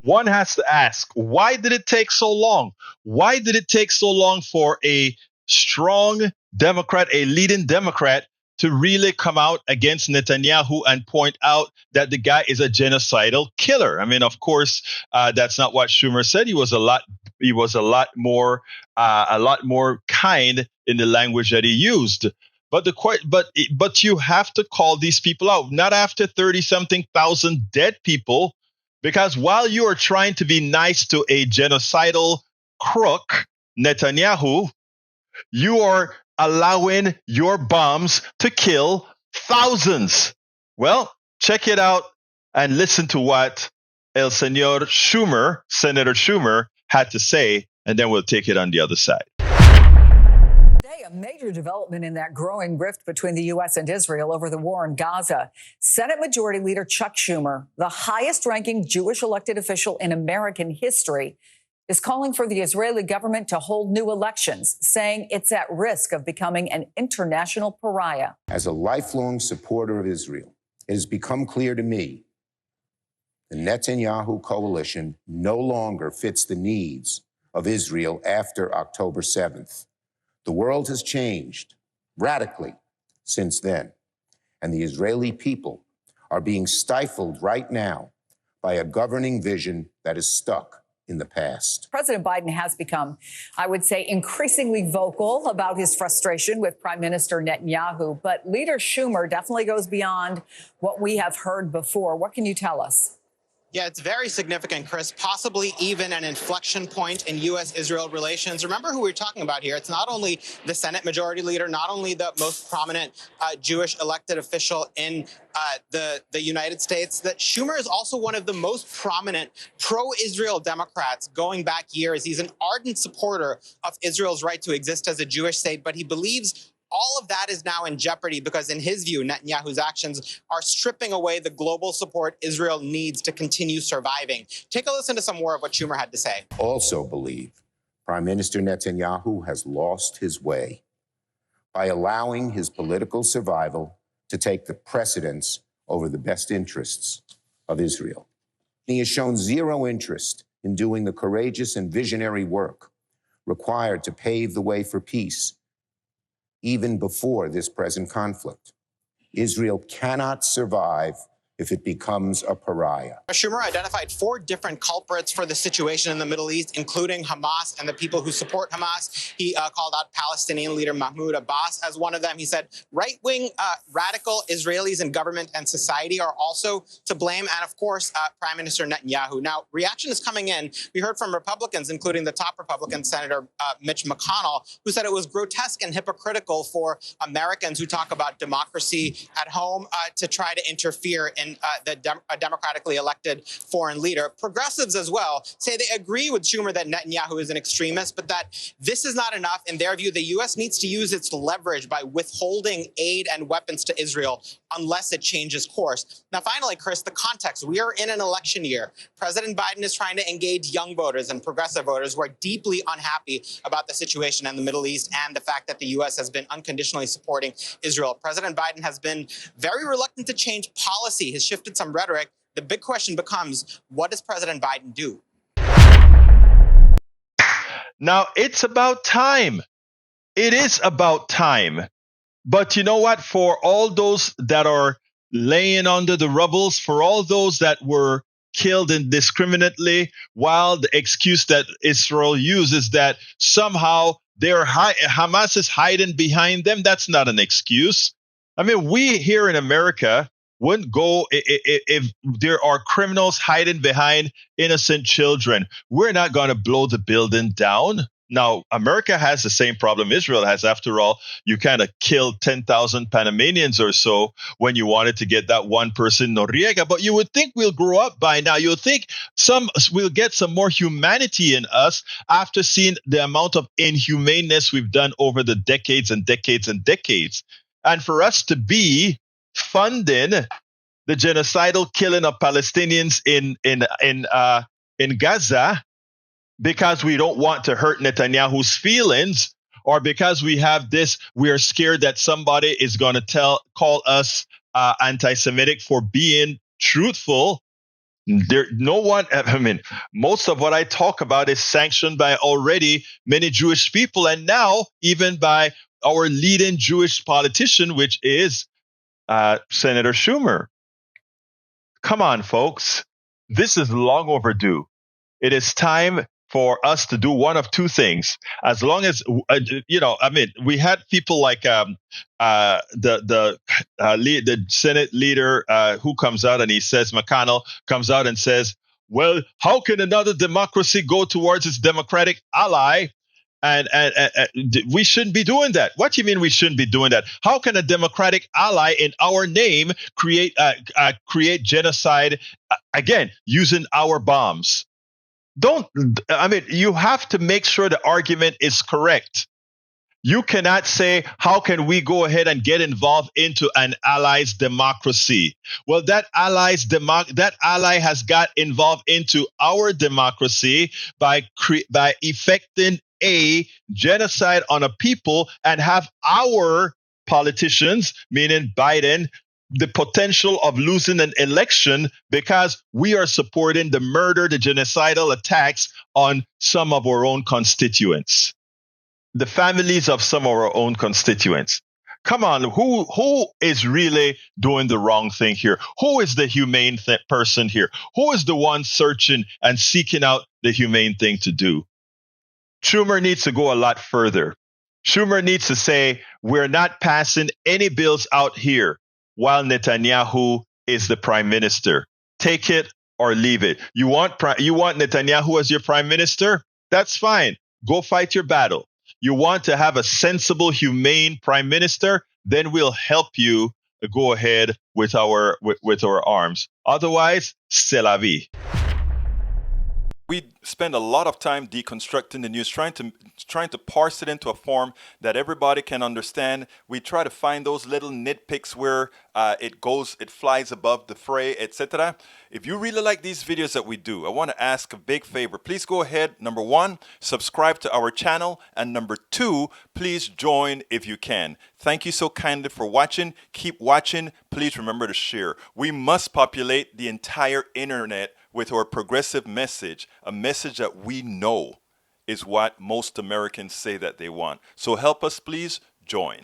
one has to ask, why did it take so long? Why did it take so long for a strong Democrat, a leading Democrat, to really come out against Netanyahu and point out that the guy is a genocidal killer? I mean, of course, that's not what Schumer said. He was a lot more kind in the language that he used. But you have to call these people out, not after 30-something thousand dead people, because while you are trying to be nice to a genocidal crook, Netanyahu, you are allowing your bombs to kill thousands. Well, check it out and listen to what El Señor Schumer, Senator Schumer, had to say, and then we'll take it on the other side. Today, a major development in that growing rift between the U.S. and Israel over the war in Gaza. Senate Majority Leader Chuck Schumer, the highest-ranking Jewish elected official in American history, is calling for the Israeli government to hold new elections, saying it's at risk of becoming an international pariah. As a lifelong supporter of Israel, it has become clear to me the Netanyahu coalition no longer fits the needs of Israel after October 7th. The world has changed radically since then, and the Israeli people are being stifled right now by a governing vision that is stuck in the past. President Biden has become, I would say, increasingly vocal about his frustration with Prime Minister Netanyahu, but Leader Schumer definitely goes beyond what we have heard before. What can you tell us? Yeah, it's very significant, Chris, possibly even an inflection point in U.S.-Israel relations. Remember who we're talking about here. It's not only the Senate Majority Leader, not only the most prominent Jewish elected official in the United States, that Schumer is also one of the most prominent pro-Israel Democrats going back years. He's an ardent supporter of Israel's right to exist as a Jewish state, but he believes all of that is now in jeopardy because, in his view, Netanyahu's actions are stripping away the global support Israel needs to continue surviving. Take a listen to some more of what Schumer had to say. Also believe Prime Minister Netanyahu has lost his way by allowing his political survival to take the precedence over the best interests of Israel. He has shown zero interest in doing the courageous and visionary work required to pave the way for peace, even before this present conflict. Israel cannot survive if it becomes a pariah. Schumer identified 4 different culprits for the situation in the Middle East, including Hamas and the people who support Hamas. He called out Palestinian leader Mahmoud Abbas as one of them. He said right-wing radical Israelis in government and society are also to blame, and of course, Prime Minister Netanyahu. Now, reaction is coming in. We heard from Republicans, including the top Republican Senator Mitch McConnell, who said it was grotesque and hypocritical for Americans who talk about democracy at home to try to interfere in a democratically elected foreign leader. Progressives as well say they agree with Schumer that Netanyahu is an extremist, but that this is not enough. In their view, the U.S. needs to use its leverage by withholding aid and weapons to Israel unless it changes course. Now, finally, Chris, the context. We are in an election year. President Biden is trying to engage young voters and progressive voters who are deeply unhappy about the situation in the Middle East and the fact that the U.S. has been unconditionally supporting Israel. President Biden has been very reluctant to change policy, has shifted some rhetoric. The big question becomes, what does President Biden do? Now, it's about time. It is about time. But you know what? For all those that are laying under the rubbles, for all those that were killed indiscriminately, while the excuse that Israel uses that somehow Hamas is hiding behind them, that's not an excuse. I mean, we here in America wouldn't go if there are criminals hiding behind innocent children. We're not going to blow the building down. Now, America has the same problem Israel has. After all, you kind of killed 10,000 Panamanians or so when you wanted to get that one person, Noriega. But you would think we'll grow up by now. You would think we'll get some more humanity in us after seeing the amount of inhumaneness we've done over the decades and decades and decades. And for us to be funding the genocidal killing of Palestinians in Gaza because we don't want to hurt Netanyahu's feelings, or because we are scared that somebody is going to call us anti-Semitic for being truthful. No one, I mean, most of what I talk about is sanctioned by already many Jewish people, and now even by our leading Jewish politician, which is Senator Schumer. Come on, folks. This is long overdue. It is time for us to do one of two things. As long as, I mean, we had people like the Senate leader who comes out and he says, McConnell comes out and says, well, how can another democracy go towards its democratic ally? And we shouldn't be doing that. What do you mean we shouldn't be doing that? How can a democratic ally in our name create genocide again using our bombs? You have to make sure the argument is correct. You cannot say, how can we go ahead and get involved into an ally's democracy? Well, that ally has got involved into our democracy by effecting a genocide on a people and have our politicians, meaning Biden, the potential of losing an election because we are supporting the murder, the genocidal attacks on some of our own constituents, the families of some of our own constituents. Come on, who is really doing the wrong thing here? Who is the humane person here? Who is the one searching and seeking out the humane thing to do? Schumer needs to go a lot further. Schumer needs to say, we're not passing any bills out here while Netanyahu is the prime minister. Take it or leave it. You want Netanyahu as your prime minister? That's fine. Go fight your battle. You want to have a sensible, humane prime minister? Then we'll help you go ahead with our arms. Otherwise, c'est la vie. We spend a lot of time deconstructing the news, trying to parse it into a form that everybody can understand. We try to find those little nitpicks where it flies above the fray, etc. If you really like these videos that we do, I want to ask a big favor. Please go ahead, number one, subscribe to our channel, and number two, please join if you can. Thank you so kindly for watching. Keep watching. Please remember to share. We must populate the entire internet with our progressive message, a message that we know is what most Americans say that they want. So help us, please join.